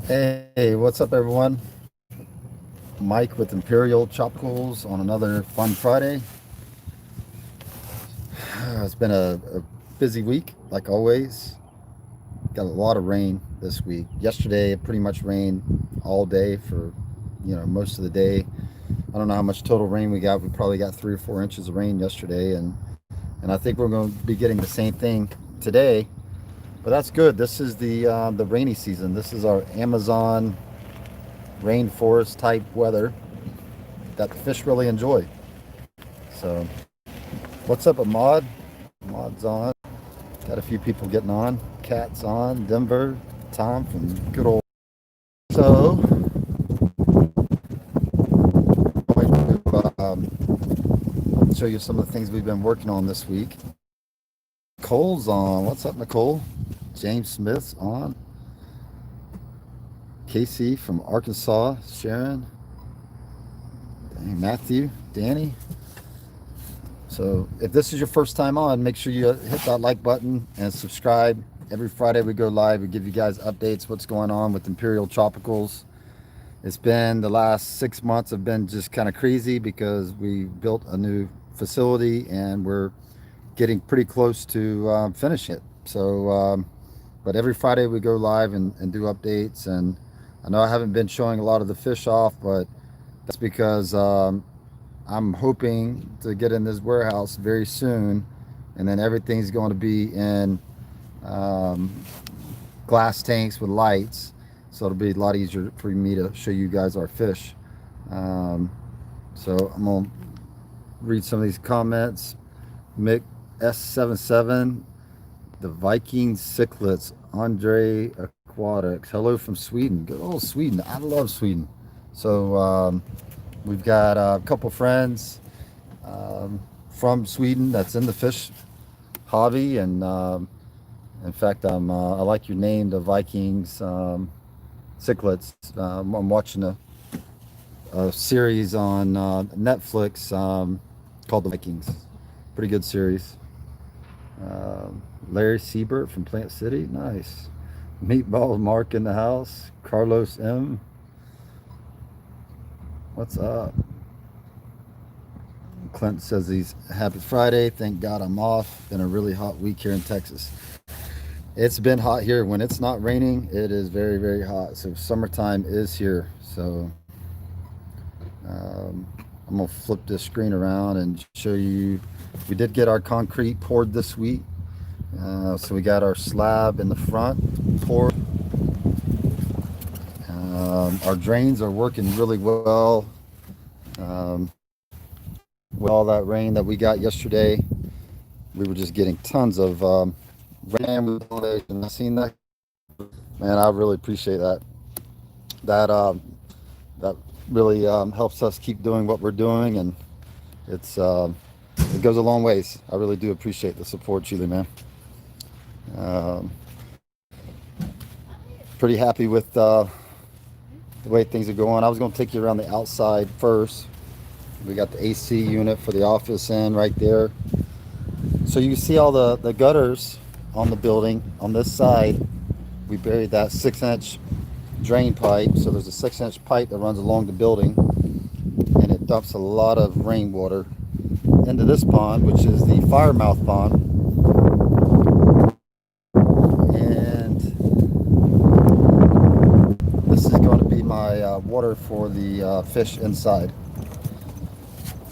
Hey, what's up, everyone? Mike with Imperial Tropicals on another fun Friday. It's been a busy week, like always. Got a lot of rain this week. Yesterday, it pretty much rained all day for, most of the day. I don't know how much total rain we got. We probably got 3 or 4 inches of rain yesterday, and I think we're going to be getting the same thing today. But that's good. This is the rainy season. This is our Amazon rainforest type weather that the fish really enjoy. So, what's up, Ahmad? Ahmad's on. Got a few people getting on. Cat's on. Denver. Tom from good old. So, I'm going to show you some of the things we've been working on this week. Nicole's on. What's up, Nicole? James Smith's on. Casey from Arkansas. Sharon. Dang, Matthew. Danny. So if this is your first time on, make sure you hit that like button and subscribe. Every Friday we go live. We give you guys updates, what's going on with Imperial Tropicals. It's been the last 6 months have been just kind of crazy because we built a new facility and we're getting pretty close to finishing it. So, but every Friday we go live and do updates. And I know I haven't been showing a lot of the fish off, but that's because I'm hoping to get in this warehouse very soon, and then everything's going to be in um, glass tanks with lights, so it'll be a lot easier for me to show you guys our fish. Um, so I'm gonna read some of these comments. Mick S77, the Viking cichlids, Andre Aquatics. Hello from Sweden. Good old Sweden. I love Sweden. So we've got a couple friends from Sweden that's in the fish hobby, and in fact, I like your name, the Vikings cichlids. I'm watching a series on Netflix called The Vikings. Pretty good series. Larry Siebert from Plant City, nice. Meatball Mark in the house. Carlos M. What's up? Clint says he's happy Friday. Thank God I'm off. Been a really hot week here in Texas. It's been hot here. When it's not raining, it is very, very hot. So summertime is here. So I'm gonna flip this screen around and show you. We did get our concrete poured this week. So we got our slab in the front poured. Our drains are working really well. With all that rain that we got yesterday, we were just getting tons of rain. I seen that, man. I really appreciate that. That really helps us keep doing what we're doing, and it's it goes a long ways. I really do appreciate the support, Julie, man. Um, Pretty happy with the way things are going. I was going to take you around the outside first. We got the AC unit for the office in right there. So you can see all the gutters on the building. On this side, we buried that 6-inch drain pipe. So there's a 6-inch pipe that runs along the building, and it dumps a lot of rainwater into this pond, which is the firemouth pond. And this is going to be my water for the fish inside.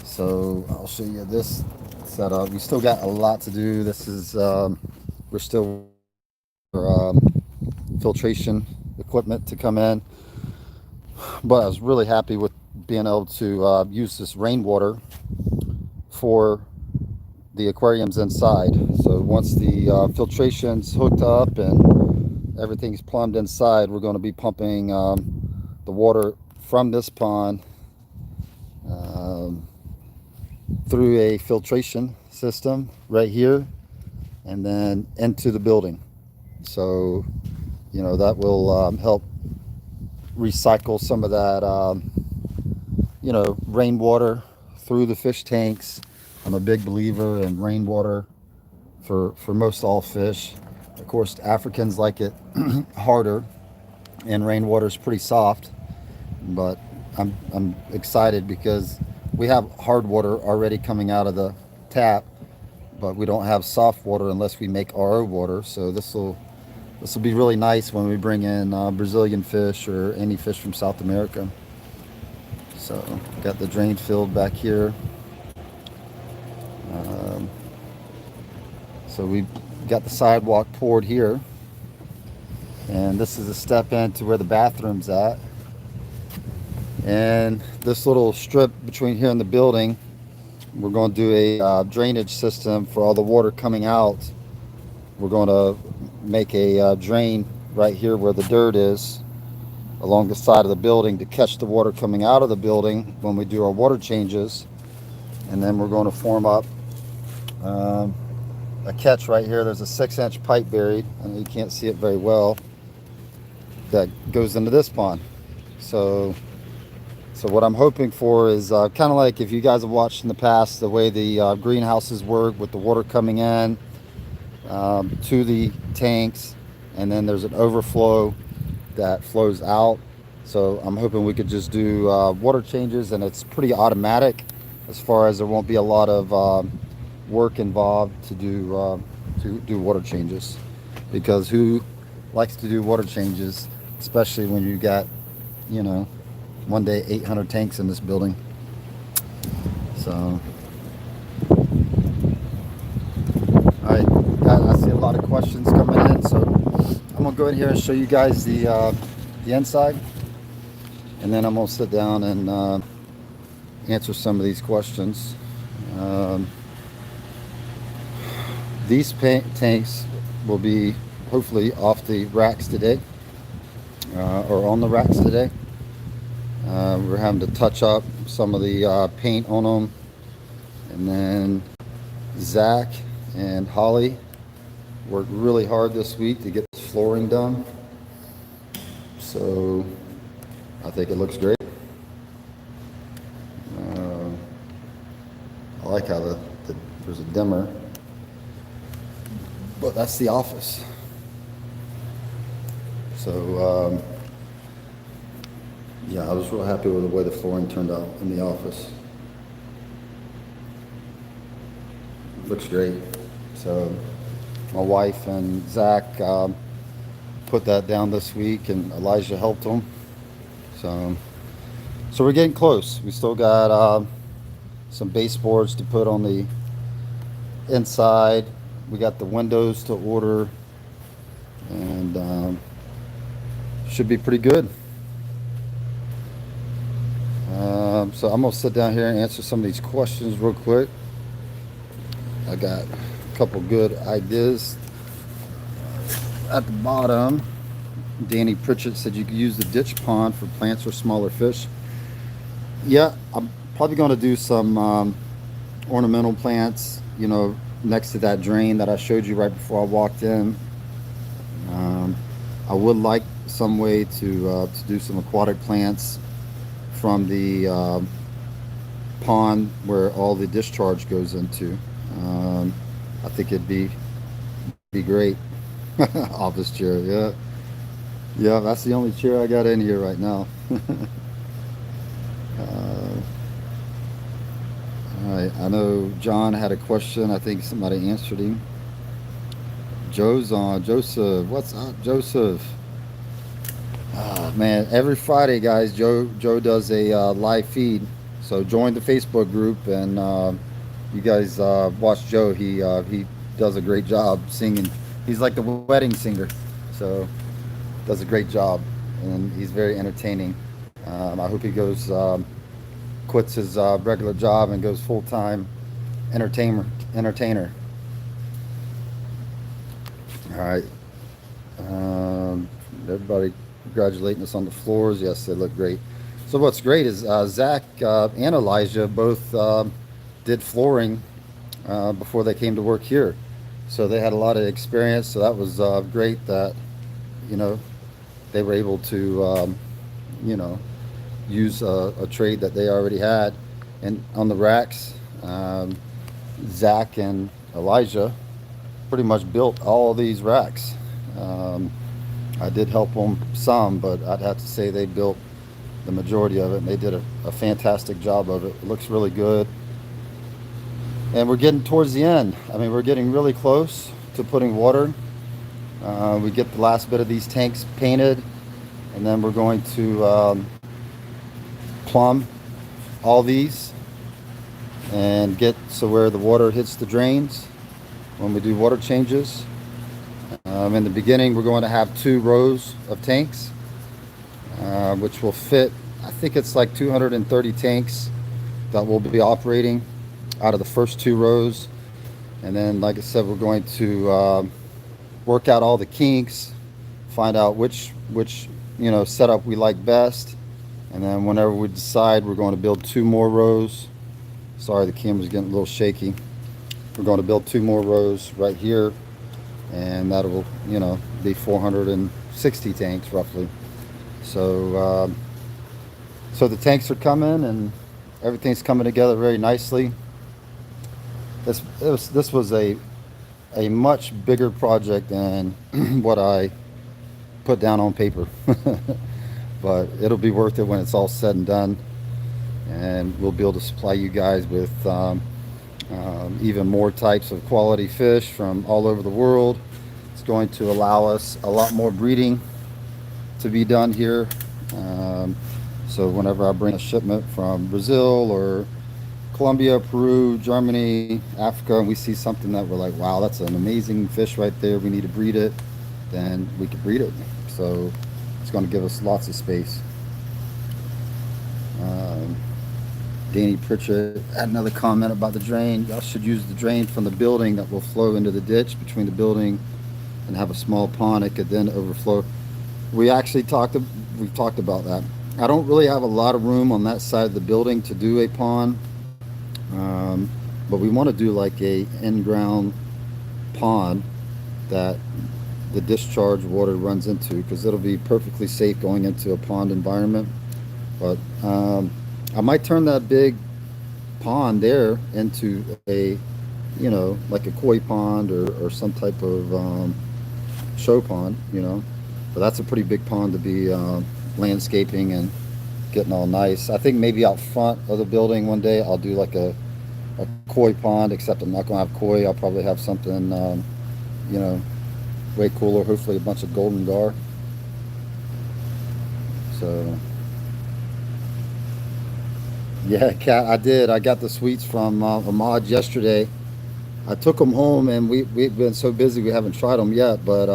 So I'll show you this setup. We still got a lot to do. This is we're still filtration equipment to come in, but I was really happy with being able to use this rainwater for the aquariums inside. So once the filtration's hooked up and everything's plumbed inside, we're going to be pumping the water from this pond through a filtration system right here and then into the building. So, that will help recycle some of that, rainwater through the fish tanks. I'm a big believer in rainwater for most all fish. Of course, Africans like it harder. and rainwater is pretty soft. But I'm excited because we have hard water already coming out of the tap, but we don't have soft water unless we make RO water. So this will be really nice when we bring in Brazilian fish or any fish from South America. So got the drain field back here. Um, so we got the sidewalk poured here, and this is a step into where the bathroom's at. And this little strip between here and the building, we're going to do a drainage system for all the water coming out. We're going to make a drain right here where the dirt is along the side of the building to catch the water coming out of the building when we do our water changes. And then we're going to form up a catch right here. There's a 6-inch pipe buried, and you can't see it very well, that goes into this pond. So what I'm hoping for is kind of like if you guys have watched in the past the way the greenhouses work with the water coming in to the tanks, and then there's an overflow that flows out. So I'm hoping we could just do water changes, and it's pretty automatic as far as there won't be a lot of work involved to do water changes, because who likes to do water changes, especially when you got, you know, one day 800 tanks in this building. So all right, guys, I see a lot of questions coming in, so I'm gonna go in here and show you guys the inside, and then I'm gonna sit down and answer some of these questions. These tanks will be hopefully off the racks today, or on the racks today. We're having to touch up some of the paint on them, and then Zach and Holly worked really hard this week to get this flooring done. So I think it looks great. I like how there's a dimmer, but that's the office. So yeah, I was real happy with the way the flooring turned out in the office. Looks great. So my wife and Zach put that down this week, and Elijah helped them. So we're getting close. We still got some baseboards to put on the inside. We got the windows to order, and should be pretty good. So I'm gonna sit down here and answer some of these questions real quick. I got a couple good ideas. At the bottom, Danny Pritchett said you could use the ditch pond for plants or smaller fish. Yeah, I'm probably going to do some ornamental plants, you know, next to that drain that I showed you right before I walked in. I would like some way to do some aquatic plants from the pond where all the discharge goes into. I think it'd be great. Office chair, yeah, that's the only chair I got in here right now. All right, I know John had a question. I think somebody answered him. Joe's on. Joseph, what's up, Joseph? Man, every Friday, guys, Joe does a live feed. So join the Facebook group, and you guys watch Joe. He does a great job singing. He's like the wedding singer, so does a great job, and he's very entertaining. I hope he goes quits his regular job and goes full-time entertainer. All right. Everybody congratulating us on the floors. Yes, they look great. So what's great is Zach and Elijah both did flooring before they came to work here. So they had a lot of experience. So that was great that, you know, they were able to, you know, use a trade that they already had. And on the racks, Zach and Elijah pretty much built all of these racks. I did help them some, but I'd have to say they built the majority of it, and they did a fantastic job of it. It looks really good. And we're getting towards the end. I mean, we're getting really close to putting water. We get the last bit of these tanks painted, and then we're going to plumb all these and get so where the water hits the drains when we do water changes. In the beginning, we're going to have 2 rows of tanks, which will fit, I think it's like 230 tanks that will be operating out of the first 2 rows. And then, like I said, we're going to work out all the kinks, find out which setup we like best, and then whenever we decide, we're going to build 2 more rows. Sorry, the camera's getting a little shaky. We're going to build 2 more rows right here, and that will be 460 tanks roughly. So so the tanks are coming, and everything's coming together very nicely. This was a much bigger project than what I put down on paper. But it'll be worth it when it's all said and done, and we'll be able to supply you guys with even more types of quality fish from all over the world. It's going to allow us a lot more breeding to be done here. So whenever I bring a shipment from Brazil or Colombia, Peru, Germany, Africa, and we see something that we're like, wow, that's an amazing fish right there, we need to breed it, then we can breed it. So it's going to give us lots of space. Danny Pritchett had another comment about the drain. Y'all should use the drain from the building that will flow into the ditch between the building and have a small pond. It could then overflow. We've talked about that. I don't really have a lot of room on that side of the building to do a pond, but we want to do like a in-ground pond that the discharge water runs into, because it'll be perfectly safe going into a pond environment. But I might turn that big pond there into a, like a koi pond or some type of show pond, But that's a pretty big pond to be landscaping and getting all nice. I think maybe out front of the building one day I'll do like a koi pond, except I'm not going to have koi. I'll probably have something, way cooler, hopefully a bunch of golden gar. So yeah, Kat, I did. I got the sweets from Ahmad yesterday. I took them home, and we've been so busy we haven't tried them yet, but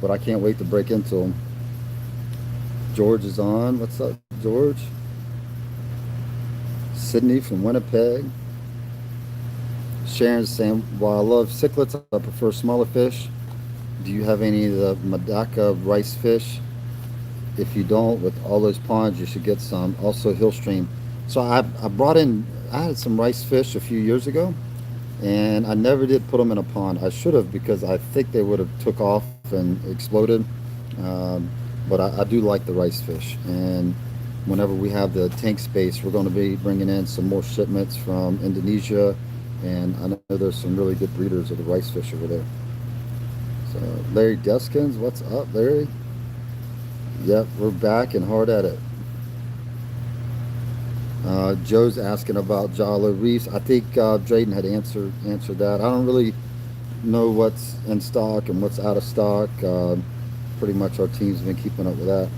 I can't wait to break into them. George is on. What's up, George? Sydney from Winnipeg. Sharon's saying, while I love cichlids, I prefer smaller fish. Do you have any of the Madaka rice fish? If you don't, with all those ponds, you should get some. Also, Hillstream. So I had some rice fish a few years ago, and I never did put them in a pond. I should have, because I think they would have took off and exploded. But I do like the rice fish, and whenever we have the tank space, we're going to be bringing in some more shipments from Indonesia, and I know there's some really good breeders of the rice fish over there. So Larry Deskins, what's up, Larry? Yep, we're back and hard at it. Joe's asking about Jalo Reefs. I think Drayden had answered that. I don't really know what's in stock and what's out of stock. Pretty much our team's been keeping up with that.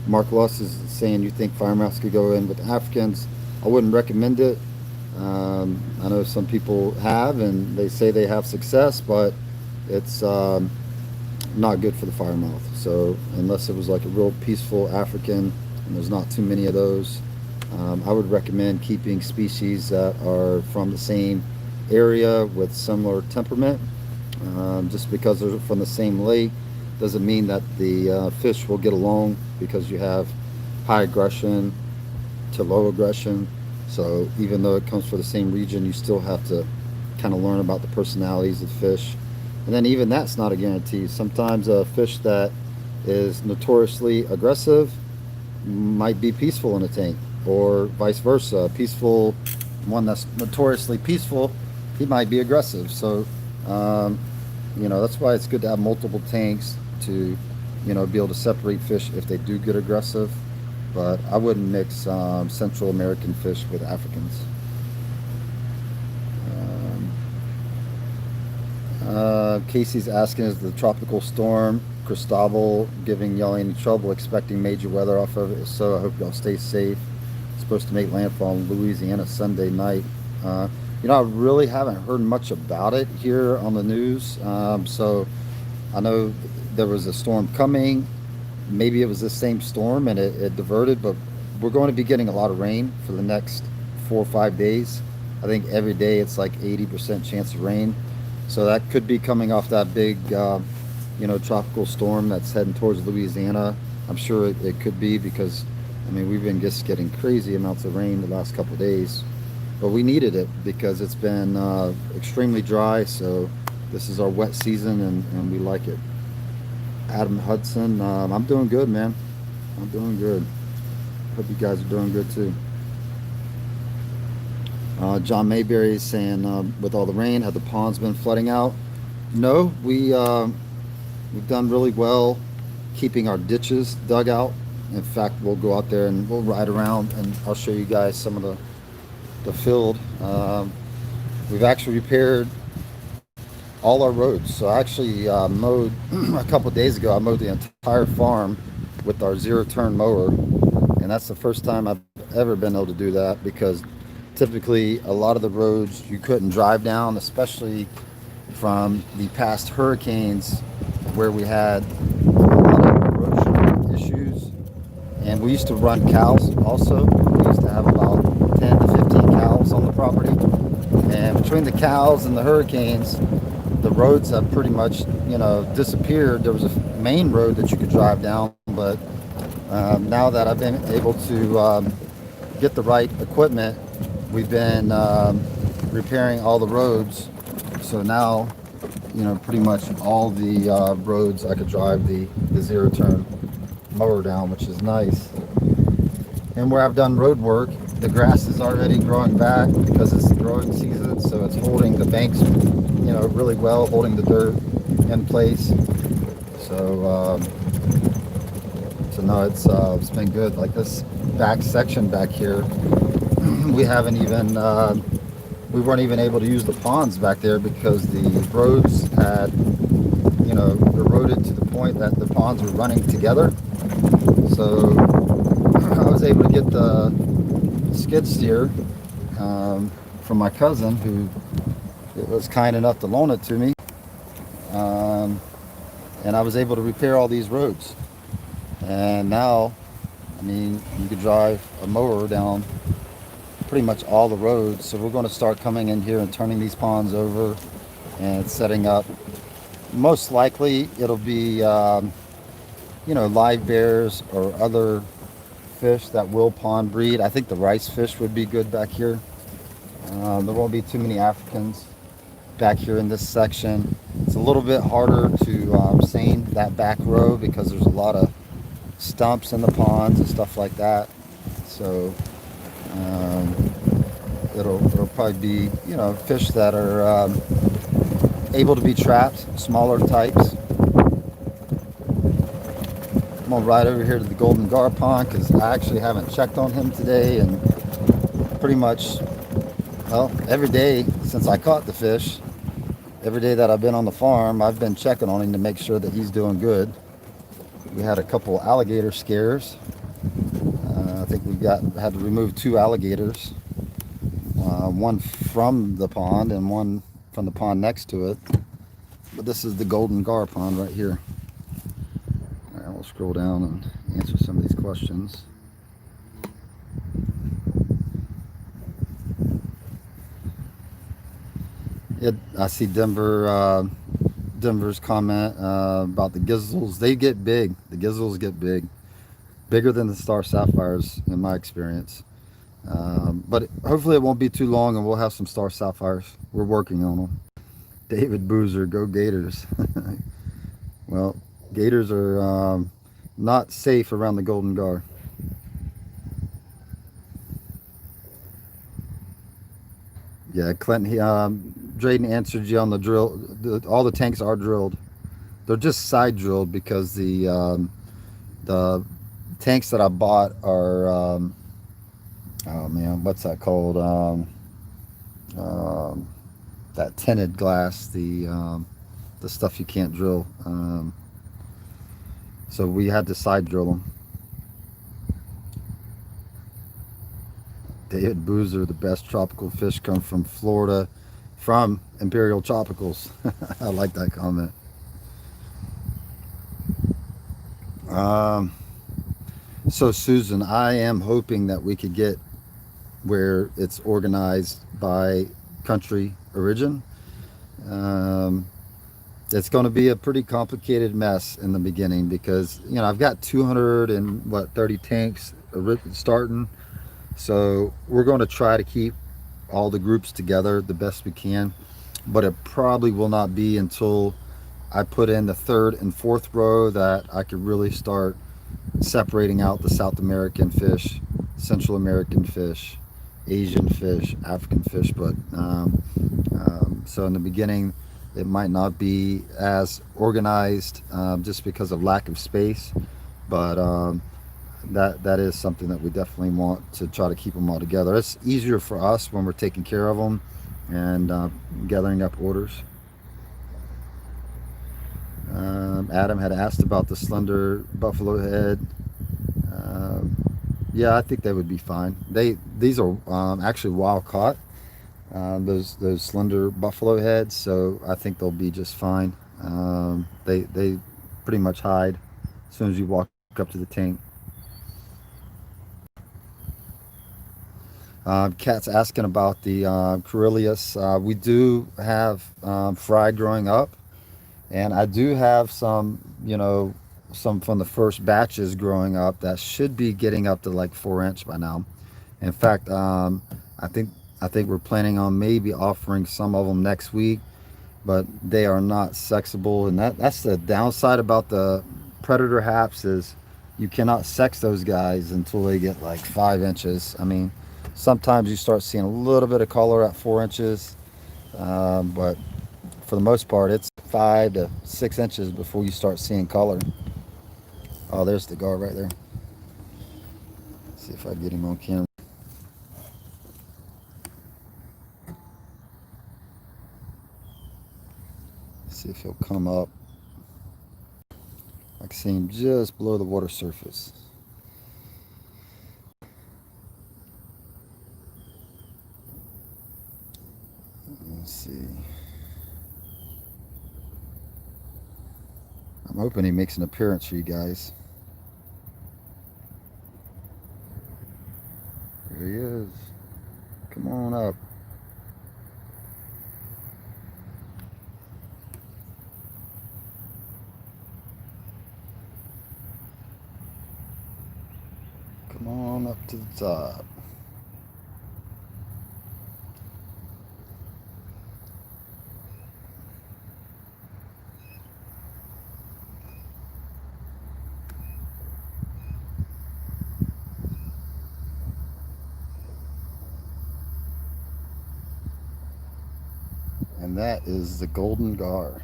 Mark Luss is saying, you think Firemouths could go in with Africans? I wouldn't recommend it. I know some people have, and they say they have success, but it's not good for the Firemouth. So unless it was like a real peaceful African, and there's not too many of those, I would recommend keeping species that are from the same area with similar temperament. Just because they're from the same lake doesn't mean that the fish will get along, because you have high aggression to low aggression. So even though it comes from the same region, you still have to kind of learn about the personalities of the fish. And then even that's not a guarantee. Sometimes a fish that is notoriously aggressive might be peaceful in a tank, or vice versa. A peaceful one that's notoriously peaceful, he might be aggressive. So that's why it's good to have multiple tanks to be able to separate fish if they do get aggressive. But I wouldn't mix Central American fish with Africans. Um, Casey's asking, is the tropical storm Cristobal giving y'all any trouble? Expecting major weather off of it? If so, I hope y'all stay safe. It's supposed to make landfall in Louisiana Sunday night. Uh, I really haven't heard much about it here on the news. So I know there was a storm coming. Maybe it was the same storm and it diverted, but we're going to be getting a lot of rain for the next 4 or 5 days. I think every day it's like 80% chance of rain. So that could be coming off that big, tropical storm that's heading towards Louisiana. I'm sure it could be because, we've been just getting crazy amounts of rain the last couple of days. But we needed it because it's been extremely dry. So this is our wet season and we like it. Adam Hudson, I'm doing good, man. I'm doing good. Hope you guys are doing good too. John Mayberry is saying, with all the rain, have the ponds been flooding out? No, we've done really well keeping our ditches dug out. In fact, we'll go out there and we'll ride around, and I'll show you guys some of the field. We've actually repaired all our roads. So I actually mowed a couple of days ago. I mowed the entire farm with our zero-turn mower, and that's the first time I've ever been able to do that because typically a lot of the roads you couldn't drive down, especially from the past hurricanes where we had a lot of erosion issues. And we used to run cows also. We used to have about 10 to 15 cows on the property. And between the cows and the hurricanes, the roads have pretty much, disappeared. There was a main road that you could drive down, but now that I've been able to get the right equipment, we've been repairing all the roads. So now, pretty much all the roads I could drive the zero-turn mower down, which is nice. And where I've done road work, the grass is already growing back because it's the growing season, so it's holding the banks, really well, holding the dirt in place. So, no, it's been good. Like this back section back here, we haven't even we weren't even able to use the ponds back there because the roads had, eroded to the point that the ponds were running together. So I was able to get the skid steer from my cousin, who was kind enough to loan it to me, and I was able to repair all these roads. And now, you could drive a mower down pretty much all the roads. So we're going to start coming in here and turning these ponds over and setting up. Most likely it'll be live bears or other fish that will pond breed. I think the rice fish would be good back here. There won't be too many Africans back here in this section. It's a little bit harder to seine that back row because there's a lot of stumps in the ponds and stuff like that. So it'll probably be fish that are able to be trapped, smaller types. I'm gonna ride over here to the Golden Gar Pond because I actually haven't checked on him today, and pretty much, every day since I caught the fish, every day that I've been on the farm, I've been checking on him to make sure that he's doing good. We had a couple alligator scares. I think had to remove 2 alligators, one from the pond and one from the pond next to it. But this is the Golden Gar Pond right here. All right, we'll scroll down and answer some of these questions. I see Denver's comment about the gizzles. They get big. The gizzles get big. Bigger than the star sapphires in my experience. But hopefully it won't be too long and we'll have some star sapphires. We're working on them. David Boozer, go Gators. Well, Gators are not safe around the Golden Gar. Yeah, Clinton, Drayden answered you on the drill. All the tanks are drilled. They're just side drilled because the tanks that I bought are oh man, what's that called? Um, that tinted glass, the stuff you can't drill. So we had to side drill them. David Boozer, the best tropical fish come from Florida, from Imperial Tropicals. I like that comment. Um, so Susan, I am hoping that we could get where it's organized by country origin. Um, it's going to be a pretty complicated mess in the beginning because I've got 200 and what 30 tanks starting, so we're going to try to keep all the groups together the best we can, but it probably will not be until I put in the third and fourth row that I could really start separating out the South American fish, Central American fish, Asian fish, African fish. But so in the beginning, it might not be as organized just because of lack of space. But that is something that we definitely want to try to keep them all together. It's easier for us when we're taking care of them and gathering up orders. Adam had asked about the slender buffalo head. Um, yeah, I think they would be fine. These are actually wild caught. Those slender buffalo heads, so I think they'll be just fine. They pretty much hide as soon as you walk up to the tank. Kat's asking about the Coryllius. We do have fry growing up, and I do have some, some from the first batches growing up that should be getting up to like 4 inch by now. In fact, I think I think we're planning on maybe offering some of them next week, but they are not sexable, and that's the downside about the predator haps is you cannot sex those guys until they get like 5 inches. I mean, sometimes you start seeing a little bit of color at 4 inches, but for the most part, it's 5 to 6 inches before you start seeing color. Oh, there's the guard right there. Let's see if I get him on camera. See if he'll come up. I can see him just below the water surface. Let's see. I'm hoping he makes an appearance for you guys. There he is. Come on up. Come on up to the top. And that is the golden gar.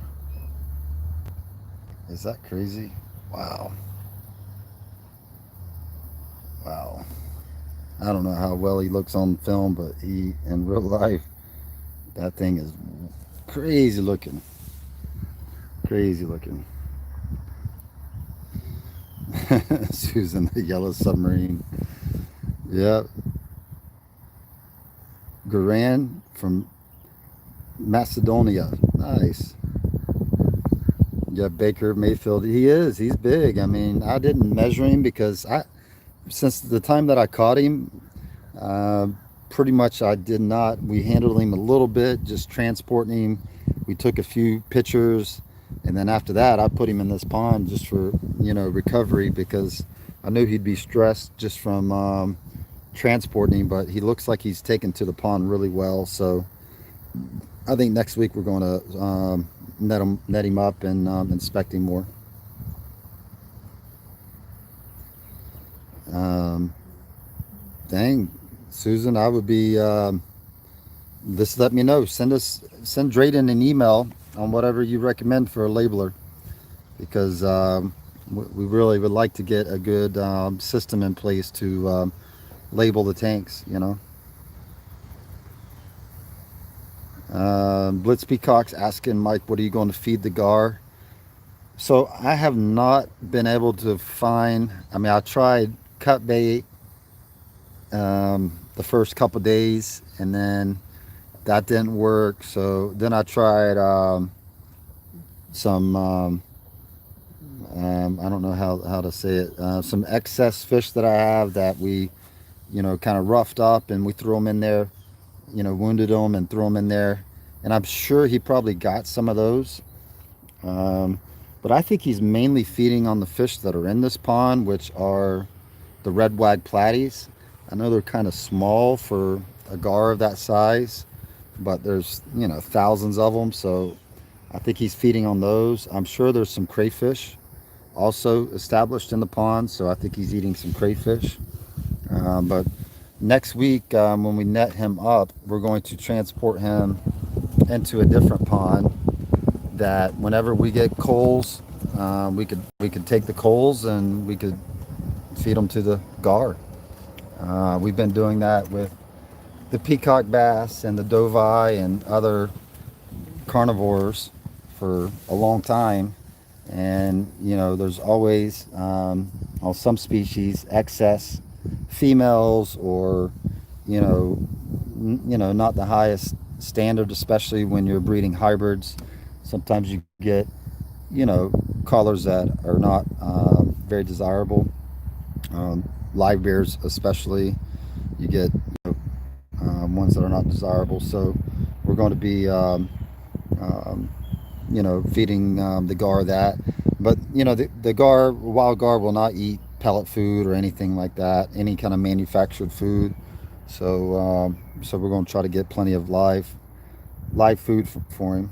Is that crazy? Wow. Wow. I don't know how well he looks on film, but he, in real life, that thing is crazy looking. Crazy looking. Susan, the yellow submarine. Yep. Garan from Macedonia. Nice. Yeah, Baker Mayfield. He is. He's big. I mean, I didn't measure him because since the time that I caught him, uh, pretty much I did not. We handled him a little bit, just transporting him. We took a few pictures, and then after that, I put him in this pond just for recovery because I knew he'd be stressed just from transporting him. But he looks like he's taken to the pond really well. So I think next week we're going to net him up and inspect him more. Um, Dang, Susan, I would be. Just let me know. Send Drayden an email on whatever you recommend for a labeler. because we really would like to get a good system in place to label the tanks, you know. Blitz Peacock's asking Mike, what are you going to feed the gar? So I have not been able to find, I mean, I tried cut bait the first couple days, and then that didn't work. So then I tried some, I don't know how to say it, some excess fish that I have that we, you know, kind of roughed up, and we threw them in there, you know, wounded them and threw them in there. And I'm sure he probably got some of those. But I think he's mainly feeding on the fish that are in this pond, which are the red wag platies. I know they're kind of small for a gar of that size, but there's, you know, thousands of them. So I think he's feeding on those. I'm sure there's some crayfish also established in the pond, so I think he's eating some crayfish. But next week, when we net him up, we're going to transport him into a different pond that whenever we get coals, we could take the coals and we could feed them to the gar. We've been doing that with the peacock bass and the doveye and other carnivores for a long time, and you know, there's always on some species excess females, or you know, not the highest standard, especially when you're breeding hybrids. Sometimes you get, you know, colors that are not very desirable. Live bears especially, you get, you know, ones that are not desirable. So we're going to be you know, feeding the gar that. But you know, the gar, wild gar, will not eat pellet food or anything like that, any kind of manufactured food. So so we're going to try to get plenty of live food for him.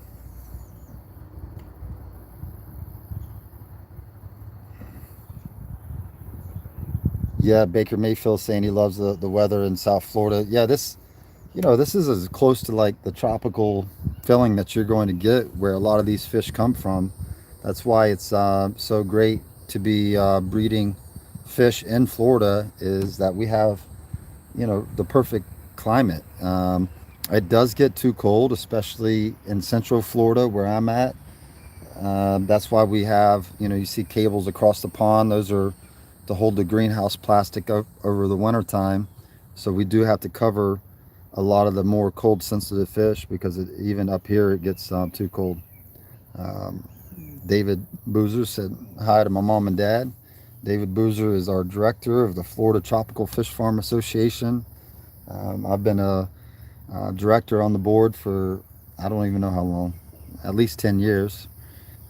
Yeah, Baker Mayfield saying he loves the weather in South Florida. Yeah, this, you know, this is as close to like the tropical feeling that you're going to get where a lot of these fish come from. That's why it's so great to be breeding fish in Florida, is that we have, you know, the perfect climate. It does get too cold, especially in Central Florida where I'm at. That's why we have, you know, you see cables across the pond. Those are to hold the greenhouse plastic over the winter time. So we do have to cover a lot of the more cold sensitive fish, because even up here it gets too cold. David Boozer said hi to my mom and dad. David Boozer is our director of the Florida Tropical Fish Farm Association. I've been a director on the board for, I don't even know how long, at least 10 years.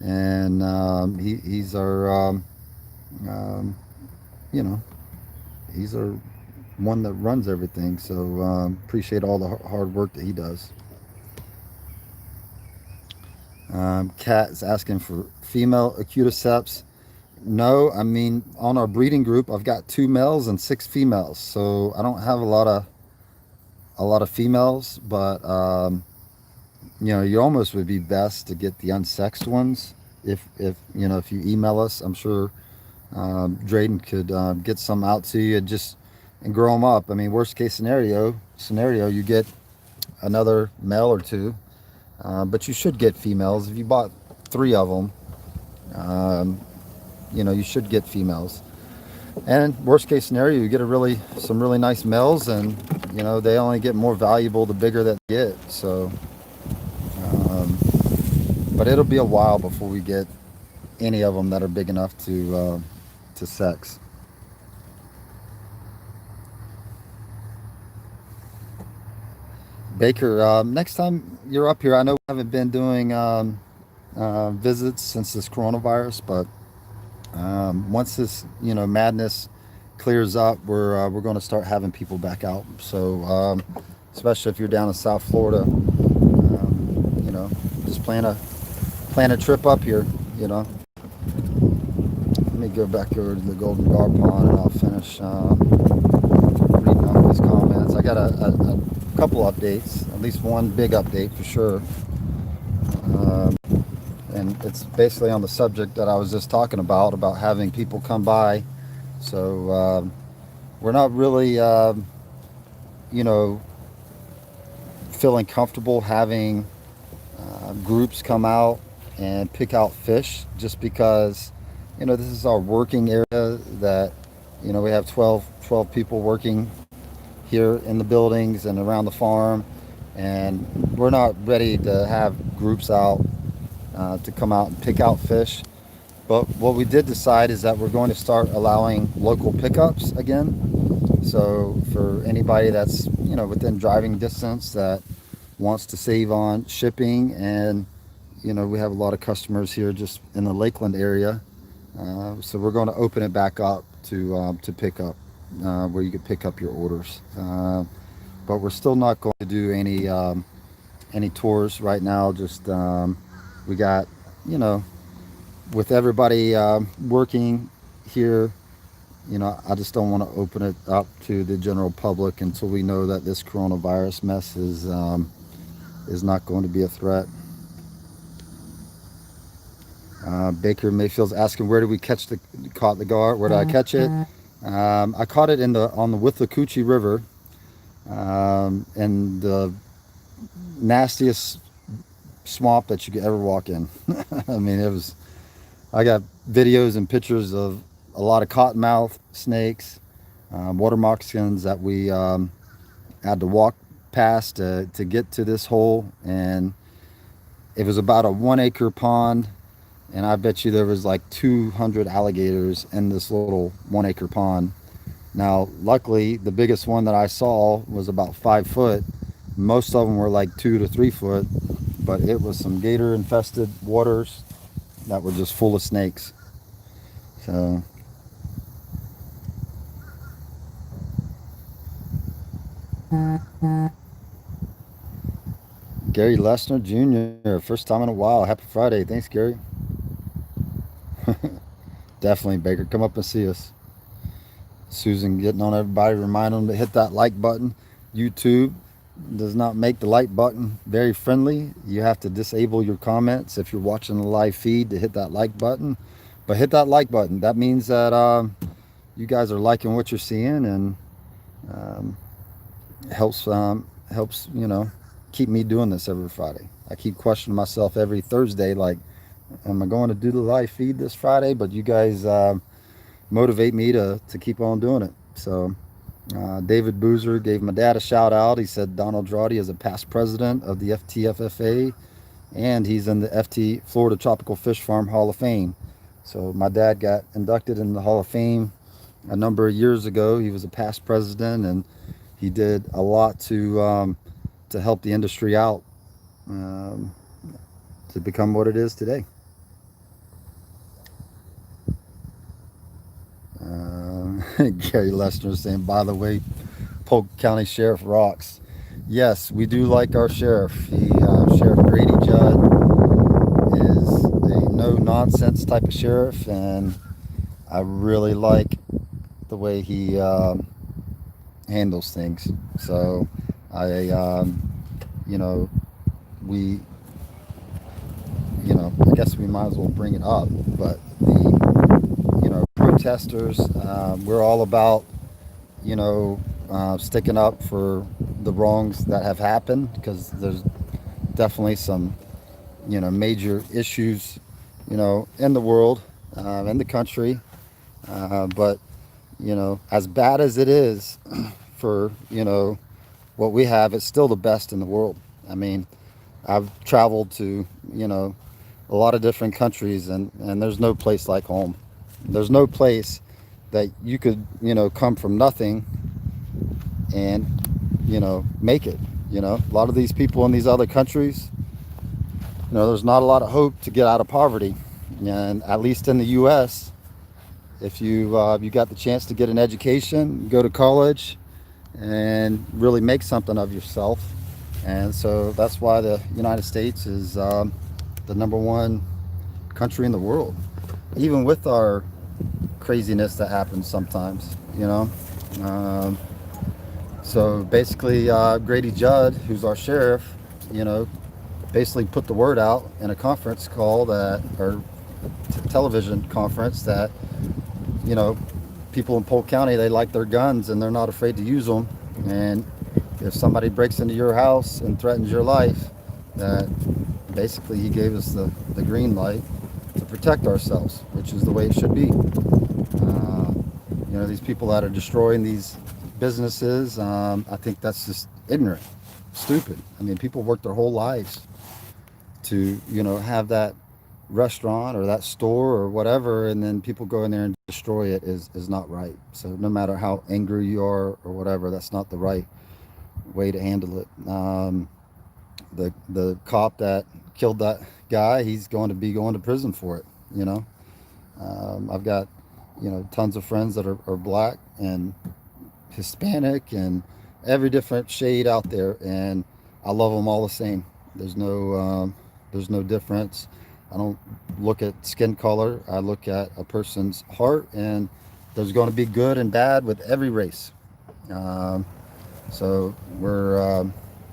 And he's our, you know, he's our one that runs everything. So appreciate all the hard work that he does. Kat is asking for female acuticeps. No, I mean, on our breeding group, I've got 2 males and 6 females. So I don't have a lot of females, but you know, you almost would be best to get the unsexed ones. If you know, if you email us, I'm sure Drayden could get some out to you, and grow them up. I mean, worst case scenario, you get another male or 2, but you should get females. If you bought 3 of them, you know, you should get females. And worst case scenario, you get some really nice males, and you know, they only get more valuable the bigger that they get. So but it'll be a while before we get any of them that are big enough to sex. Baker, next time you're up here, I know we haven't been doing visits since this coronavirus, but once this, you know, madness clears up, we're going to start having people back out. So especially if you're down in South Florida, you know, just plan a trip up here, you know. Let me go back over to the Golden Gar Pond and I'll finish reading all these comments. I got a couple updates, at least one big update for sure. and it's basically on the subject that I was just talking about having people come by. So we're not really, you know, feeling comfortable having groups come out and pick out fish just because, this is our working area that, we have 12 people working here in the buildings and around the farm, and we're not ready to have groups out to come out and pick out fish. But what we did decide is that we're going to start allowing local pickups again. So for anybody that's, within driving distance that wants to save on shipping, and, we have a lot of customers here just in the Lakeland area. So we're going to open it back up to pick up, where you could pick up your orders. But we're still not going to do any tours right now. Just we got, with everybody working here, I just don't want to open it up to the general public until we know that this coronavirus mess is not going to be a threat. Baker Mayfield's asking, where did we caught the gar? Where did I catch it? I caught it on the Withlacoochee River, in the nastiest swamp that you could ever walk in. I mean, I got videos and pictures of a lot of cottonmouth snakes, water moccasins that we had to walk past to get to this hole. And it was about a 1-acre pond, and I bet you there was like 200 alligators in this little 1-acre pond. Now, luckily, the biggest one that I saw was about 5 foot. Most of them were like 2 to 3 foot, but it was some gator infested waters that were just full of snakes. So Gary Lesnar Jr., first time in a while. Happy Friday. Thanks, Gary. Definitely, Baker. Come up and see us. Susan getting on everybody, remind them to hit that like button. YouTube does not make the like button very friendly. You have to disable your comments if you're watching the live feed to hit that like button. But hit that like button. That means that you guys are liking what you're seeing, and helps keep me doing this every Friday. I keep questioning myself every Thursday, like, am I going to do the live feed this Friday? But you guys motivate me to keep on doing it. So David Boozer gave my dad a shout out. He said Donald Drawdy is a past president of the FTFFA, and he's in the FT Florida Tropical Fish Farm Hall of Fame. So my dad got inducted in the Hall of Fame a number of years ago. He was a past president, and he did a lot to help the industry out to become what it is today. Gary Lesnar saying, by the way, Polk County Sheriff rocks. Yes, we do like our sheriff. Sheriff Grady Judd is a no-nonsense type of sheriff, and I really like the way he handles things. So I guess we might as well bring it up. But the protesters, we're all about sticking up for the wrongs that have happened, because there's definitely some major issues in the world, in the country, but as bad as it is for what we have, it's still the best in the world. I mean, I've traveled to a lot of different countries, and there's no place like home. There's no place that you could come from nothing and make it. A lot of these people in these other countries, there's not a lot of hope to get out of poverty. And at least in the US, if you got the chance to get an education, go to college, and really make something of yourself. And so that's why the United States is the #1 country in the world, even with our craziness that happens sometimes. So basically, Grady Judd, who's our sheriff, basically put the word out in a conference call that, or television conference, that, you know, people in Polk County, they like their guns and they're not afraid to use them. And if somebody breaks into your house and threatens your life, that basically he gave us the green light to protect ourselves, which is the way it should be. These people that are destroying these businesses, I think that's just ignorant, stupid. I mean, people work their whole lives to, have that restaurant or that store or whatever, and then people go in there and destroy it is not right. So no matter how angry you are or whatever, that's not the right way to handle it. The cop that killed that guy, he's going to be going to prison for it. I've got tons of friends that are black and Hispanic and every different shade out there, and I love them all the same. There's no difference. I don't look at skin color. I look at a person's heart, and there's going to be good and bad with every race. Um, so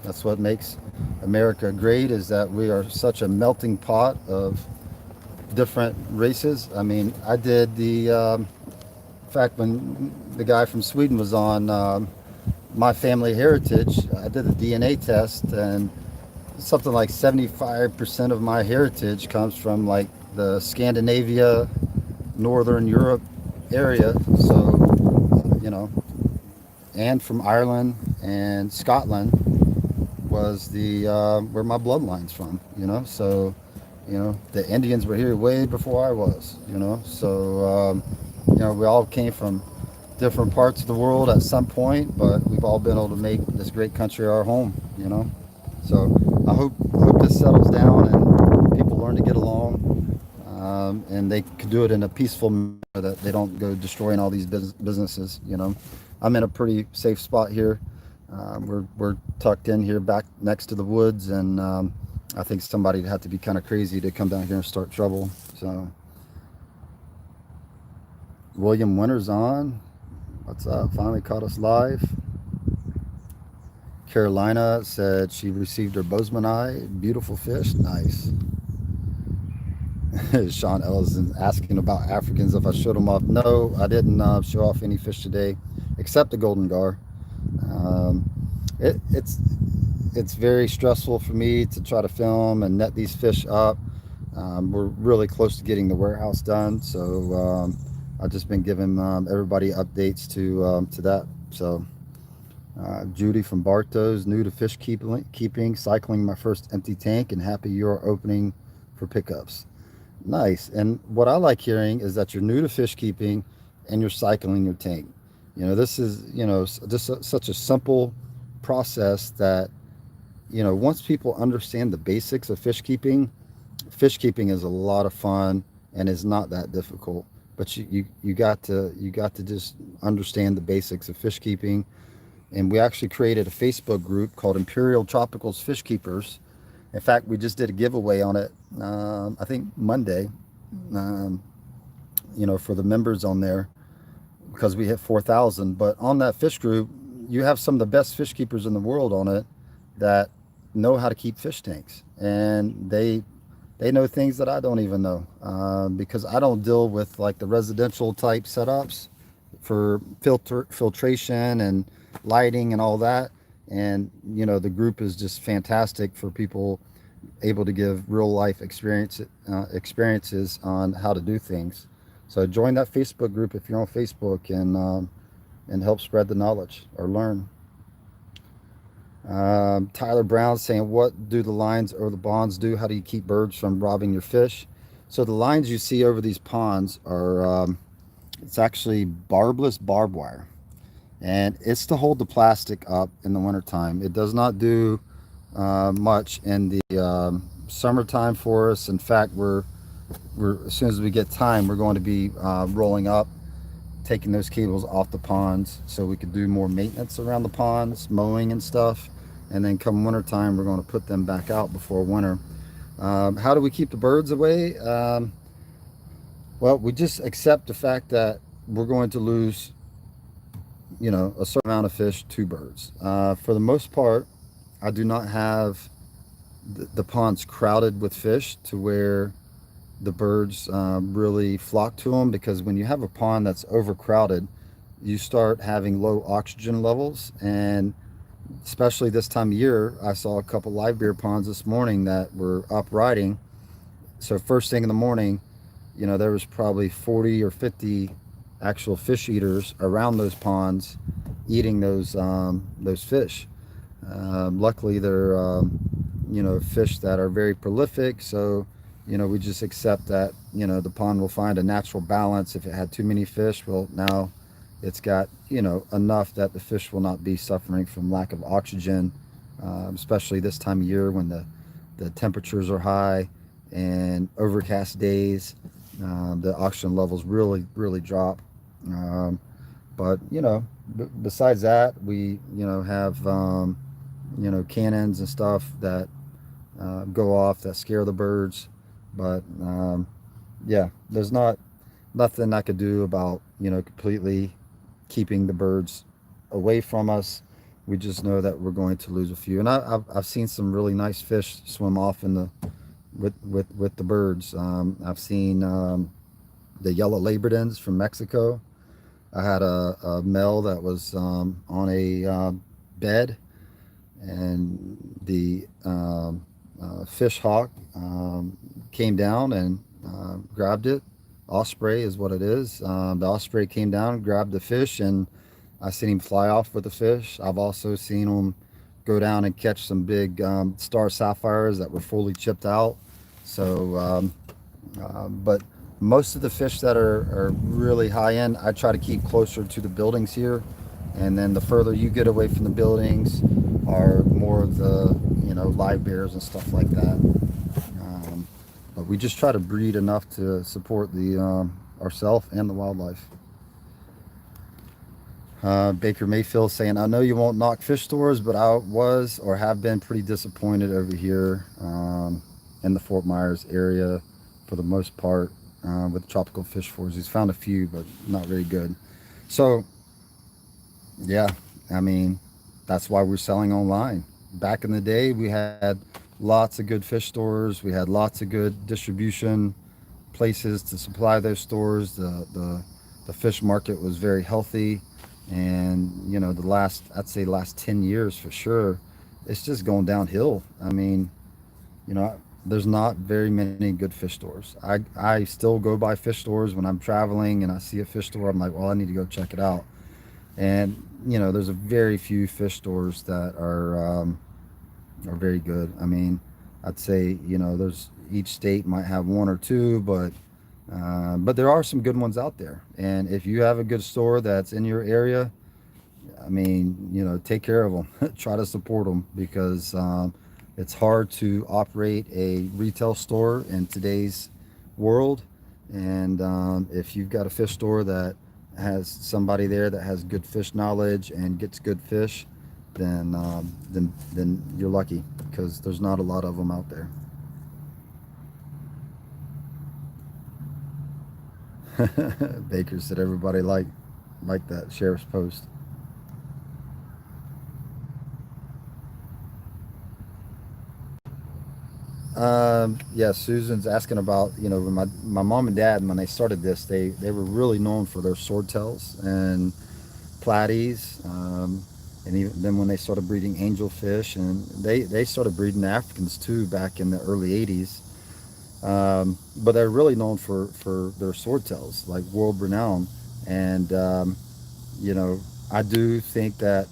that's what makes America great, is that we are such a melting pot of different races. I mean, I did in fact, when the guy from Sweden was on My Family Heritage, I did a DNA test, and something like 75% of my heritage comes from like the Scandinavia, Northern Europe area. So, you know, and from Ireland and Scotland was the where my bloodline's from. So the Indians were here way before I was. So we all came from different parts of the world at some point, but we've all been able to make this great country our home. So I hope this settles down and people learn to get along, and they could do it in a peaceful manner, that they don't go destroying all these businesses. I'm in a pretty safe spot here. We're tucked in here back next to the woods, and I think somebody'd have to be kind of crazy to come down here and start trouble. So William Winter's on. What's up? Finally caught us live. Carolina said she received her Bozeman eye. Beautiful fish. Nice. Sean Ellison asking about Africans, if I showed them off. No, I didn't show off any fish today, except the golden gar. Um, it's very stressful for me to try to film and net these fish up. We're really close to getting the warehouse done, so I've just been giving everybody updates to that. So Judy from Bartos, new to fish keeping, cycling my first empty tank, and happy you're opening for pickups. Nice. And what I like hearing is that you're new to fish keeping and you're cycling your tank. This is, just such a simple process that, once people understand the basics of fish keeping is a lot of fun and is not that difficult. But you got to just understand the basics of fish keeping. And we actually created a Facebook group called Imperial Tropicals Fish Keepers. In fact, we just did a giveaway on it, I think Monday, for the members on there, because we hit 4,000. But on that fish group, you have some of the best fish keepers in the world on it that know how to keep fish tanks. And they know things that I don't even know, because I don't deal with like the residential type setups for filtration and lighting and all that. And the group is just fantastic for people able to give real life experiences on how to do things. So join that Facebook group if you're on Facebook, and help spread the knowledge or learn. Tyler Brown saying, what do the lines or the bonds do? How do you keep birds from robbing your fish? So the lines you see over these ponds are it's actually barbless barbed wire, and it's to hold the plastic up in the wintertime. It does not do much in the summertime for us. In fact, we're as soon as we get time, we're going to be rolling up, taking those cables off the ponds so we could do more maintenance around the ponds, mowing and stuff. And then come wintertime, we're going to put them back out before winter. How do we keep the birds away? Well, we just accept the fact that we're going to lose, a certain amount of fish to birds. For the most part, I do not have the pond's crowded with fish to where the birds really flock to them, because when you have a pond that's overcrowded, you start having low oxygen levels. And especially this time of year, I saw a couple live beer ponds this morning that were uprighting. So first thing in the morning, there was probably 40 or 50 actual fish eaters around those ponds eating those fish. Luckily, they're fish that are very prolific. So we just accept that the pond will find a natural balance. If it had too many fish, well, now it's got enough that the fish will not be suffering from lack of oxygen, especially this time of year when the temperatures are high and overcast days. The oxygen levels really drop. But besides that, we have cannons and stuff that go off that scare the birds. But yeah, there's nothing I could do about completely keeping the birds away from us. We just know that we're going to lose a few. And I've seen some really nice fish swim off in the with the birds. I've seen the yellow labradens from Mexico. I had a male that was on a bed, and the fish hawk came down and grabbed it. Osprey is what it is. The osprey came down, grabbed the fish, and I seen him fly off with the fish. I've also seen him go down and catch some big star sapphires that were fully chipped out. So, but most of the fish that are really high end, I try to keep closer to the buildings here. And then the further you get away from the buildings are more of the, live bears and stuff like that. But we just try to breed enough to support the ourselves and the wildlife. Baker Mayfield saying, I know you won't knock fish stores, but I was or have been pretty disappointed over here in the Fort Myers area for the most part with tropical fish stores. He's found a few, but not very good. So, yeah, I mean, that's why we're selling online. Back in the day, we had lots of good fish stores. We had lots of good distribution places to supply those stores. The fish market was very healthy. And I'd say last 10 years for sure, it's just going downhill. I mean, there's not very many good fish stores. I still go by fish stores when I'm traveling and I see a fish store. I'm like, well, I need to go check it out. And there's a very few fish stores that are very good. I mean, I'd say there's each state might have one or two, but there are some good ones out there. And if you have a good store that's in your area, I mean, take care of them. Try to support them, because it's hard to operate a retail store in today's world. And if you've got a fish store that has somebody there that has good fish knowledge and gets good fish, then you're lucky, because there's not a lot of them out there. Baker said everybody liked that sheriff's post. Yeah, Susan's asking about, when my mom and dad, when they started this, they were really known for their swordtails and platies, and even then when they started breeding angelfish, and they started breeding Africans too back in the early 80s. But they're really known for their swordtails, like world renowned. And I do think that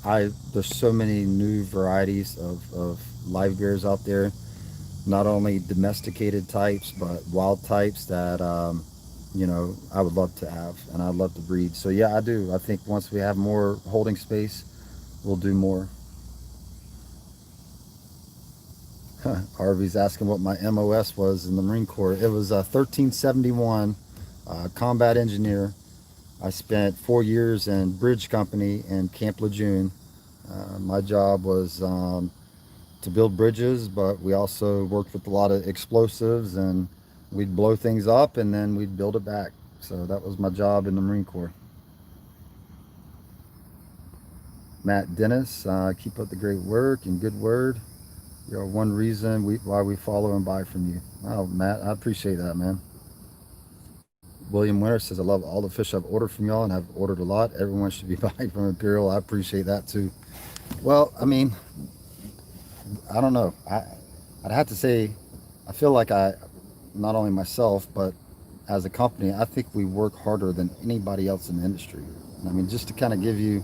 there's so many new varieties of live bears out there, not only domesticated types but wild types that I would love to have, and I'd love to breed. So yeah, I do. I think once we have more holding space, we'll do more. Harvey's asking what my MOS was in the Marine Corps. It was 1371, combat engineer. I spent 4 years in bridge company in Camp Lejeune. My job was to build bridges, but we also worked with a lot of explosives, and we'd blow things up and then we'd build it back. So that was my job in the Marine Corps. Matt Dennis, keep up the great work and good word. You're one reason why we follow and buy from you. Oh, Matt, I appreciate that, man. William Winter says, I love all the fish I've ordered from y'all and I've ordered a lot. Everyone should be buying from Imperial. I appreciate that too. Well, I mean, I don't know. I'd have to say, I feel like not only myself, but as a company, I think we work harder than anybody else in the industry. And I mean, just to kind of give you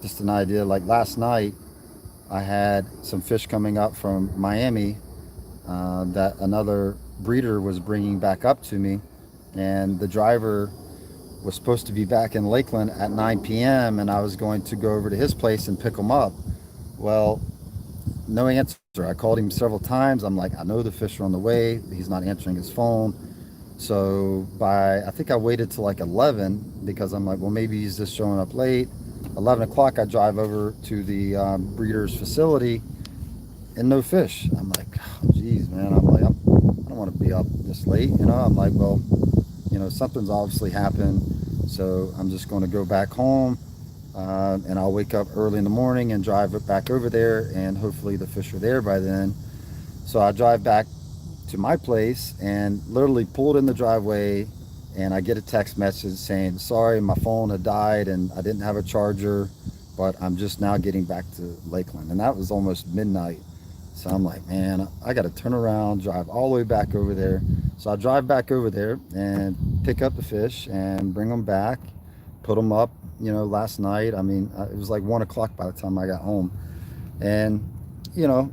just an idea, like last night, I had some fish coming up from Miami that another breeder was bringing back up to me, and the driver was supposed to be back in Lakeland at 9 p.m. and I was going to go over to his place and pick them up. Well, no answer. I called him several times. I'm like, I know the fish are on the way. He's not answering his phone. So I think I waited till like 11 because I'm like, well, maybe he's just showing up late. 11 o'clock, I drive over to the breeder's facility and no fish. I'm like, oh, geez, man. I'm like, I don't want to be up this late. I'm like, well, something's obviously happened. So I'm just going to go back home and I'll wake up early in the morning and drive it back over there, and hopefully the fish are there by then. So I drive back to my place and literally pulled in the driveway, and I get a text message saying, sorry, my phone had died and I didn't have a charger, but I'm just now getting back to Lakeland. And that was almost midnight. So I'm like, man, I got to turn around, drive all the way back over there. So I drive back over there and pick up the fish and bring them back, put them up, last night. I mean, it was like 1 o'clock by the time I got home. And, you know,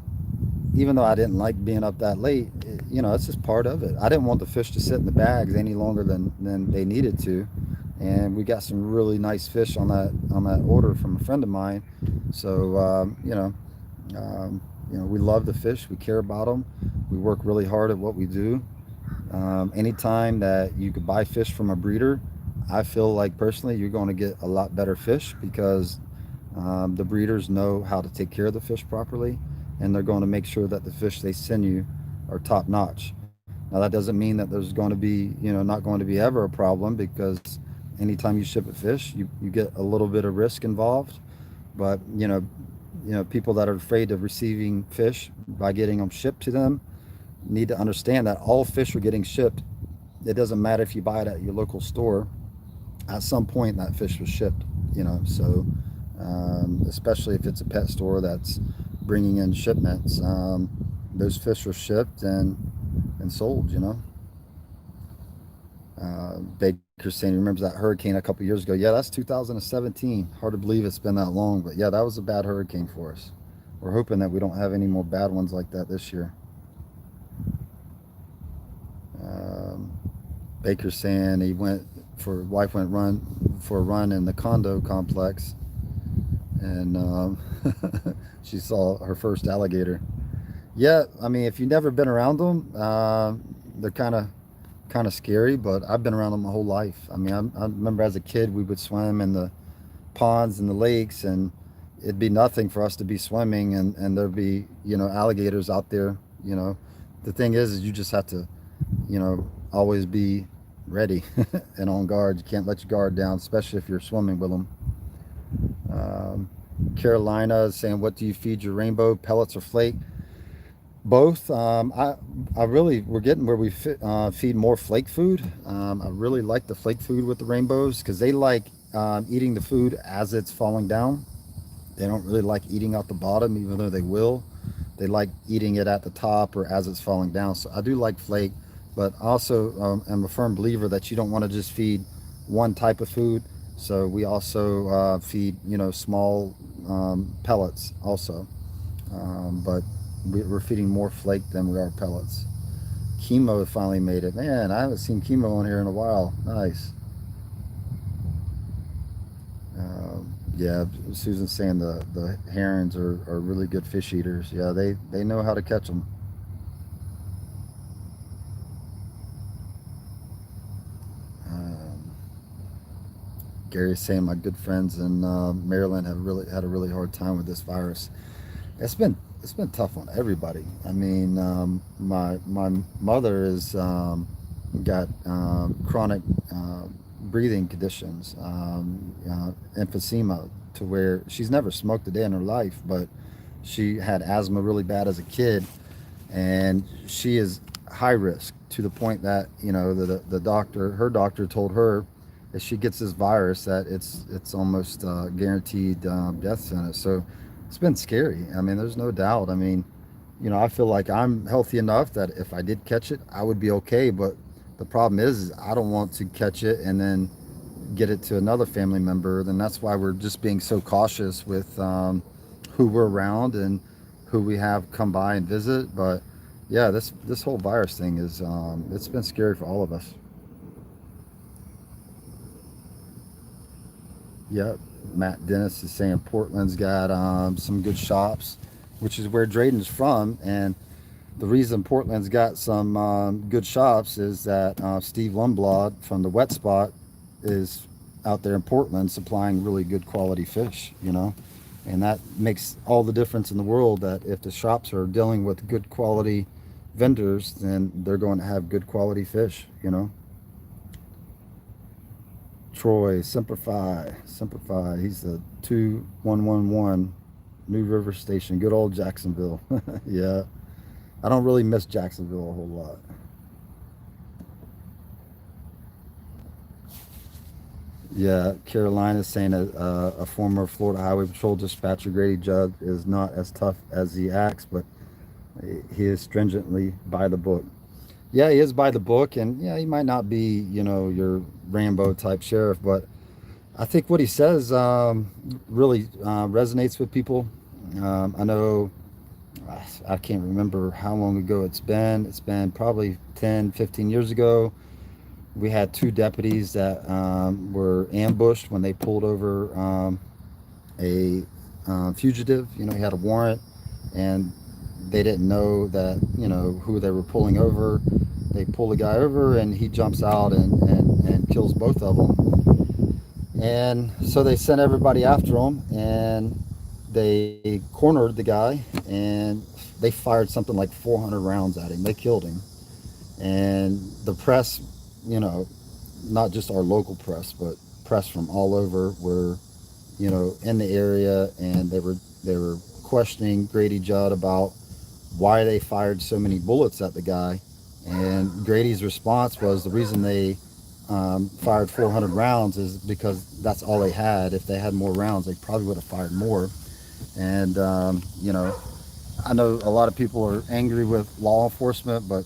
even though I didn't like being up that late, it's just part of it. I didn't want the fish to sit in the bags any longer than they needed to. And we got some really nice fish on that order from a friend of mine. So, we love the fish. We care about them. We work really hard at what we do. Anytime that you could buy fish from a breeder, I feel like personally you're going to get a lot better fish because the breeders know how to take care of the fish properly, and they're going to make sure that the fish they send you are top notch. Now that doesn't mean that there's going to be, not going to be ever a problem, because anytime you ship a fish, you get a little bit of risk involved. But people that are afraid of receiving fish by getting them shipped to them need to understand that all fish are getting shipped. It doesn't matter if you buy it at your local store. At some point, that fish was shipped. So especially if it's a pet store that's bringing in shipments, those fish are shipped and sold. Baker saying he remembers that hurricane a couple years ago. Yeah, that's 2017. Hard to believe it's been that long, but yeah, that was a bad hurricane for us. We're hoping that we don't have any more bad ones like that this year. Um, Baker saying wife went run for a run in the condo complex, and she saw her first alligator. Yeah, I mean, if you've never been around them, they're kind of scary, but I've been around them my whole life. I mean, I remember as a kid we would swim in the ponds and the lakes, and it'd be nothing for us to be swimming, and there'd be alligators out there. The thing is you just have to always be ready and on guard. You can't let your guard down, especially if you're swimming with them. Carolina is saying, what do you feed your rainbow, pellets or flake? Both. I really, we're getting where we feed more flake food. I really like the flake food with the rainbows because they like eating the food as it's falling down. They don't really like eating out the bottom, even though they will. They like eating it at the top or as it's falling down. So I do like flake, but also am a firm believer that you don't want to just feed one type of food. So we also feed, small pellets also. But we're feeding more flake than we are pellets. Chemo finally made it. Man, I haven't seen Chemo on here in a while. Nice. Yeah, Susan's saying the herons are really good fish eaters. Yeah, they know how to catch them. Um, Gary's saying my good friends in Maryland have really had a really hard time with this virus. It's been tough on everybody. I mean, my mother is got chronic breathing conditions, emphysema, to where she's never smoked a day in her life, but She had asthma really bad as a kid, and she is high risk to the point that, the doctor, her doctor, told her if she gets this virus that it's almost guaranteed death sentence. So it's been scary. I mean, there's no doubt. I mean, I feel like I'm healthy enough that if I did catch it, I would be okay. But the problem is I don't want to catch it and then get it to another family member. Then that's why we're just being so cautious with who we're around and who we have come by and visit. But yeah, this whole virus thing is it's been scary for all of us. Yep. Matt Dennis is saying Portland's got some good shops, which is where Drayden's from. And the reason Portland's got some good shops is that Steve Lundblad from the Wet Spot is out there in Portland supplying really good quality fish. And that makes all the difference in the world, that if the shops are dealing with good quality vendors, then they're going to have good quality fish. Troy, Simplify. He's the 2111 New River Station. Good old Jacksonville. Yeah. I don't really miss Jacksonville a whole lot. Yeah, Carolina's saying a former Florida Highway Patrol dispatcher, Grady Judd, is not as tough as he acts, but he is stringently by the book. Yeah, he is by the book, and yeah, he might not be, your Rambo type sheriff, but I think what he says really resonates with people. I know I can't remember how long ago it's been. It's been probably 10, 15 years ago. We had two deputies that were ambushed when they pulled over a fugitive. He had a warrant, and they didn't know that, who they were pulling over. They pull the guy over, and he jumps out and kills both of them. And so they sent everybody after him, and they cornered the guy, and they fired something like 400 rounds at him. They killed him. And the press, you know, not just our local press, but press from all over were, in the area, and they were questioning Grady Judd about why they fired so many bullets at the guy. And Grady's response was the reason they fired 400 rounds is because that's all they had. If they had more rounds, they probably would have fired more. And I know a lot of people are angry with law enforcement, but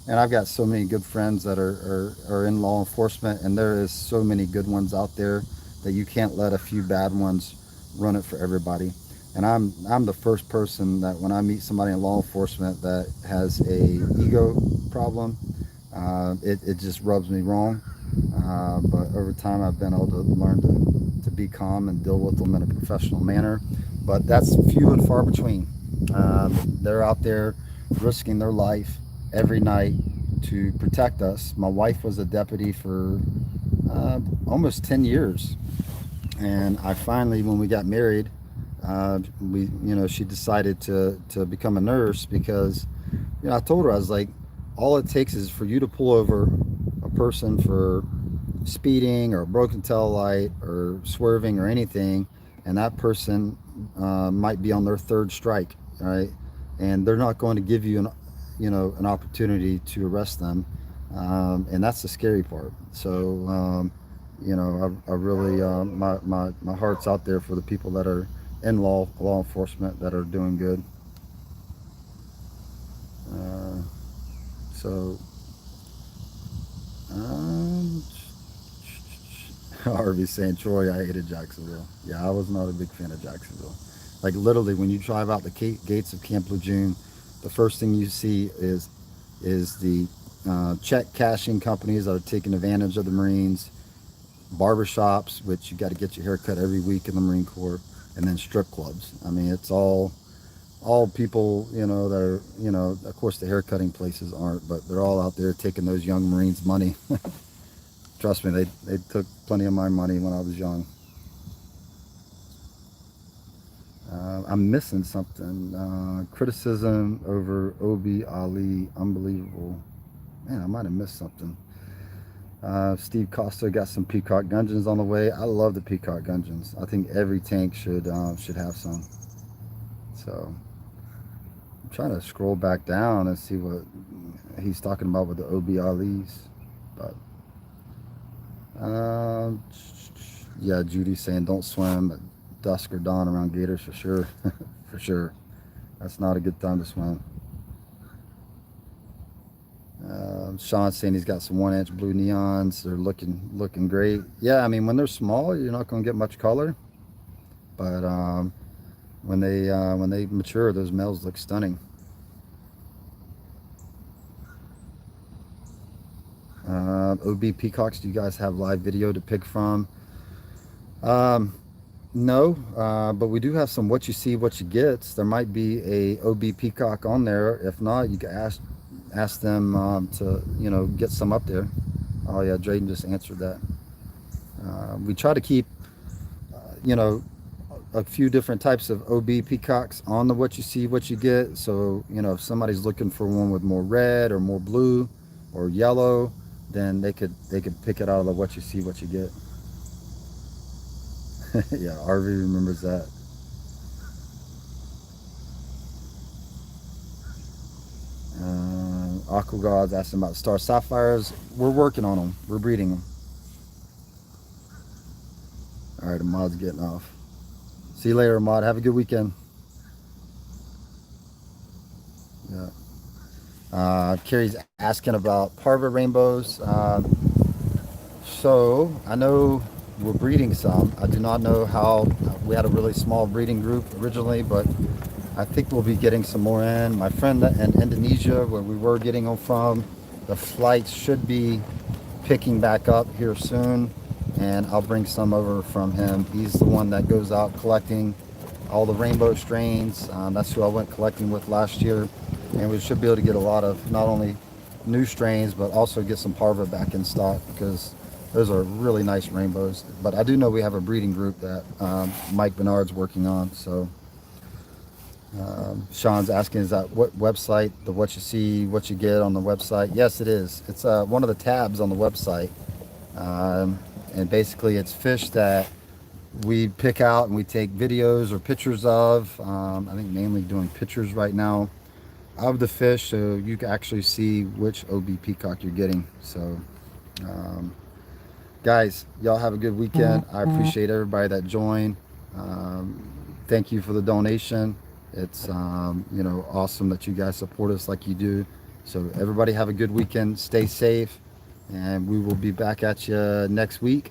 and I've got so many good friends that are in law enforcement, and there is so many good ones out there that you can't let a few bad ones run it for everybody. And I'm the first person that when I meet somebody in law enforcement that has a ego problem, it just rubs me wrong. But over time, I've been able to learn to be calm and deal with them in a professional manner. But that's few and far between. They're out there risking their life every night to protect us. My wife was a deputy for almost 10 years. And I finally, when we got married, she decided to become a nurse because, I told her, I was like, all it takes is for you to pull over a person for speeding or a broken tail light or swerving or anything, and that person might be on their third strike, right? And they're not going to give you an opportunity to arrest them, and that's the scary part. So, I really my heart's out there for the people that are in law enforcement that are doing good. Uh, so, um, Harvey saying, Troy, I hated Jacksonville. Yeah, I was not a big fan of Jacksonville. Like literally, when you drive out the gates of Camp Lejeune, the first thing you see is the check cashing companies that are taking advantage of the Marines, barbershops, which you got to get your hair cut every week in the Marine Corps, and then strip clubs. I mean, it's all people, that are, of course the hair cutting places aren't, but they're all out there taking those young Marines' money. Trust me, they took plenty of my money when I was young. I'm missing something. Criticism over Obi Ali, unbelievable. Man, I might have missed something. Steve Costa got some Peacock Gungans on the way. I love the Peacock Gungans. I think every tank should have some. So I'm trying to scroll back down and see what he's talking about with the OBLEs. But yeah, Judy's saying don't swim at dusk or dawn around gators for sure. For sure. That's not a good time to swim. Sean's saying he's got some 1-inch blue neons. They're looking great. Yeah, I mean when they're small, you're not going to get much color, but when they mature, those males look stunning. OB peacocks, do you guys have live video to pick from? No, but we do have some what you see, what you get. There might be a OB peacock on there. If not, you can ask them to get some up there. Oh yeah, Drayden just answered that. We try to keep a few different types of OB peacocks on the what you see, what you get. So if somebody's looking for one with more red or more blue or yellow, then they could pick it out of the what you see, what you get. Yeah, RV remembers that. Aqua God's asking about star sapphires. We're working on them. We're breeding them. All right, Ahmad's getting off. See you later, Ahmad. Have a good weekend. Yeah. Carrie's asking about parva rainbows. So I know we're breeding some. I do not know how. We had a really small breeding group originally, but I think we'll be getting some more in. My friend in Indonesia, where we were getting them from, the flights should be picking back up here soon, and I'll bring some over from him. He's the one that goes out collecting all the rainbow strains. That's who I went collecting with last year, and we should be able to get a lot of not only new strains, but also get some parva back in stock, because those are really nice rainbows. But I do know we have a breeding group that Mike Bernard's working on. So Sean's asking, is that what website, the what you see, what you get on the website? Yes, it is. It's one of the tabs on the website. And basically it's fish that we pick out and we take videos or pictures of. I think mainly doing pictures right now of the fish, so you can actually see which OB peacock you're getting. So guys, y'all have a good weekend. I appreciate everybody that joined. Thank you for the donation. It's awesome that you guys support us like you do. So everybody have a good weekend. Stay safe, and we will be back at you next week.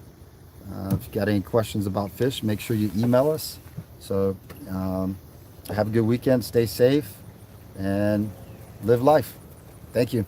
If you got any questions about fish, make sure you email us. So have a good weekend. Stay safe and live life. Thank you.